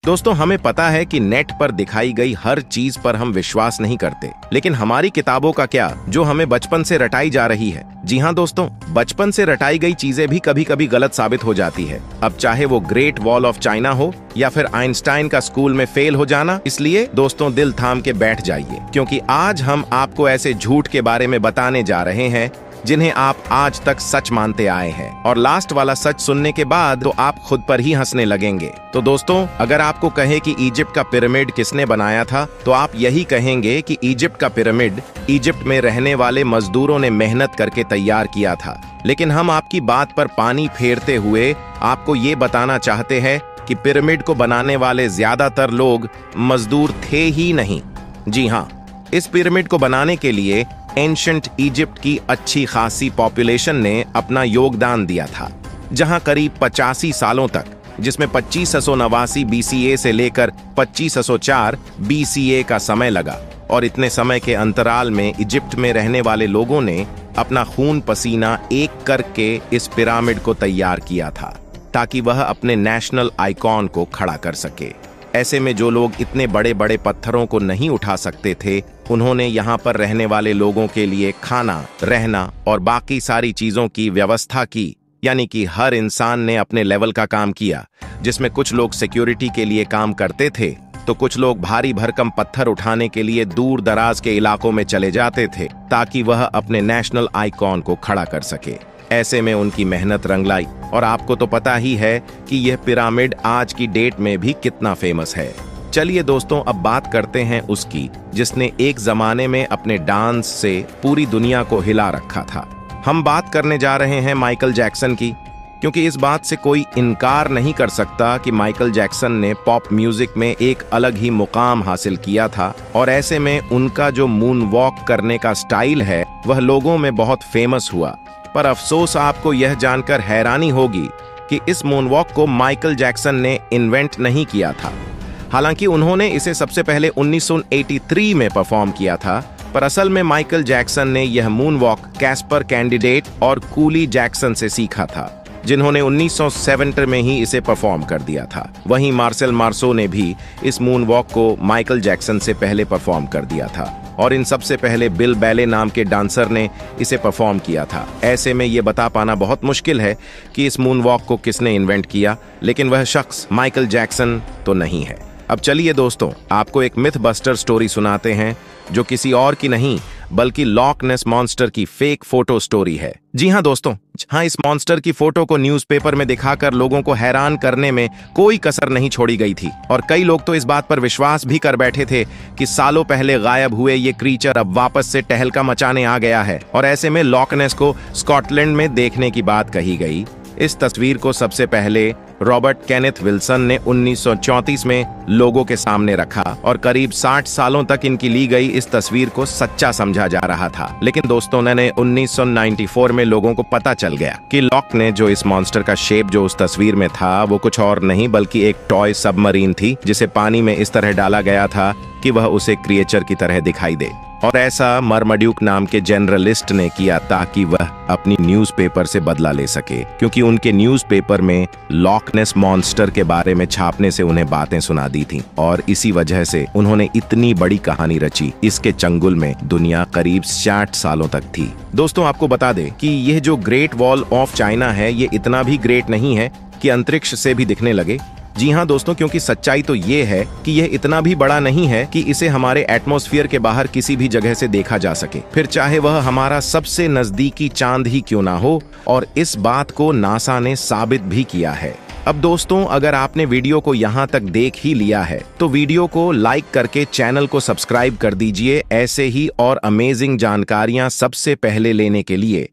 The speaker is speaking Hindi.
दोस्तों, हमें पता है कि नेट पर दिखाई गई हर चीज पर हम विश्वास नहीं करते, लेकिन हमारी किताबों का क्या, जो हमें बचपन से रटाई जा रही है। जी हाँ दोस्तों, बचपन से रटाई गई चीजें भी कभी कभी गलत साबित हो जाती है। अब चाहे वो ग्रेट वॉल ऑफ चाइना हो या फिर आइंस्टाइन का स्कूल में फेल हो जाना। इसलिए दोस्तों, दिल थाम के बैठ जाइए, क्योंकि आज हम आपको ऐसे झूठ के बारे में बताने जा रहे हैं जिन्हें आप आज तक सच मानते आए हैं। और लास्ट वाला सच सुनने के बाद तो आप खुद पर ही हंसने लगेंगे। तो दोस्तों, अगर आपको कहे कि इजिप्ट का पिरामिड किसने बनाया था, तो आप यही कहेंगे कि इजिप्ट का पिरामिड इजिप्ट में रहने वाले मजदूरों ने मेहनत करके तैयार किया था। लेकिन हम आपकी बात पर पानी फेरते हुए आपको ये बताना चाहते हैं कि पिरामिड को बनाने वाले ज्यादातर लोग मजदूर थे ही नहीं। जी हाँ, इस पिरामिड को बनाने के लिए एंशंट इजिप्ट की अच्छी खासी पॉपुलेशन ने अपना योगदान दिया था, जहां करीब 85 सालों तक, जिसमें 2589 BCA से लेकर 2504 BCA का समय लगा। और इतने समय के अंतराल में इजिप्ट में रहने वाले लोगों ने अपना खून पसीना एक करके इस पिरामिड को तैयार किया था, ताकि वह अपने नेशनल आइकॉन को खड़ा कर सके। ऐसे में जो लोग इतने बड़े बड़े पत्थरों को नहीं उठा सकते थे, उन्होंने यहाँ पर रहने वाले लोगों के लिए खाना, रहना और बाकी सारी चीजों की व्यवस्था की। यानी कि हर इंसान ने अपने लेवल का काम किया, जिसमें कुछ लोग सिक्योरिटी के लिए काम करते थे, तो कुछ लोग भारी भरकम पत्थर उठाने के लिए दूर दराज के इलाकों में चले जाते थे, ताकि वह अपने नेशनल आइकॉन को खड़ा कर सके। ऐसे में उनकी मेहनत रंग लाई। और आपको तो पता ही है कि यह पिरामिड आज की डेट में भी कितना फेमस है। चलिए दोस्तों, अब बात करते हैं उसकी जिसने एक जमाने में अपने डांस से पूरी दुनिया को हिला रखा था। हम बात करने जा रहे हैं माइकल जैक्सन की, क्योंकि इस बात से कोई इनकार नहीं कर सकता कि माइकल जैक्सन ने पॉप म्यूजिक में एक अलग ही मुकाम हासिल किया था। और ऐसे में उनका जो मून वॉक करने का स्टाइल है, वह लोगों में बहुत फेमस हुआ। पर अफसोस आपको यह जानकर हैरानी होगी कि इस मूनवॉक को माइकल जैक्सन ने इन्वेंट नहीं किया था। हालांकि उन्होंने इसे सबसे पहले 1983 में परफॉर्म किया था, पर असल में माइकल जैक्सन ने यह मूनवॉक कैस्पर कैंडिडेट और कूली जैक्सन से सीखा था, जिन्होंने 1970 में ही इसे परफॉर्म कर दिया था। वहीं मार्सेल मार्सो ने भी इस मूनवॉक को माइकल जैक्सन से पहले परफॉर्म कर दिया था, और इन सबसे पहले बिल बैले नाम के डांसर ने इसे परफॉर्म किया था। ऐसे में ये बता पाना बहुत मुश्किल है कि इस मूनवॉक को किसने इन्वेंट किया, लेकिन वह शख्स माइकल जैक्सन तो नहीं है। अब चलिए दोस्तों, आपको एक मिथ बस्टर स्टोरी सुनाते हैं, जो किसी और की नहीं बल्कि लॉक नेस मॉन्स्टर की फेक फोटो स्टोरी है। जी हाँ दोस्तों, हाँ, इस मॉन्स्टर की फोटो को न्यूज़पेपर में दिखाकर लोगों को हैरान करने में कोई कसर नहीं छोड़ी गई थी। और कई लोग तो इस बात पर विश्वास भी कर बैठे थे कि सालों पहले गायब हुए ये क्रीचर अब वापस से टहलका मचाने आ गया है। और ऐसे में लॉक नेस को स्कॉटलैंड में देखने की बात कही गई। इस तस्वीर को सबसे पहले रॉबर्ट केनेथ विल्सन ने 1934 में लोगों के सामने रखा, और करीब 60 सालों तक इनकी ली गई इस तस्वीर को सच्चा समझा जा रहा था। लेकिन दोस्तों, 1994 में लोगों को पता चल गया कि लॉक ने जो इस मॉन्स्टर का शेप जो उस तस्वीर में था, वो कुछ और नहीं बल्कि एक टॉय सबमरीन थी, जिसे पानी में इस तरह डाला गया था कि वह उसे क्रिएचर की तरह दिखाई दे। और ऐसा मर्मड्यूक नाम के जर्नलिस्ट ने किया ताकि वह अपनी न्यूज़पेपर से बदला ले सके, क्योंकि उनके न्यूज़पेपर में लॉक नेस मॉन्स्टर के बारे में छापने से उन्हें बातें सुना दी थीं, और इसी वजह से उन्होंने इतनी बड़ी कहानी रची। इसके चंगुल में दुनिया करीब 60 सालों तक थी। दोस्तों, आपको बता दें कि यह जो ग्रेट वॉल ऑफ चाइना है, ये इतना भी ग्रेट नहीं है कि अंतरिक्ष से भी दिखने लगे। जी हाँ दोस्तों, क्योंकि सच्चाई तो ये है कि यह इतना भी बड़ा नहीं है कि इसे हमारे एटमॉस्फेयर के बाहर किसी भी जगह से देखा जा सके, फिर चाहे वह हमारा सबसे नजदीकी चांद ही क्यों ना हो। और इस बात को नासा ने साबित भी किया है। अब दोस्तों, अगर आपने वीडियो को यहाँ तक देख ही लिया है, तो वीडियो को लाइक करके चैनल को सब्सक्राइब कर दीजिए ऐसे ही और अमेजिंग जानकारियां सबसे पहले लेने के लिए।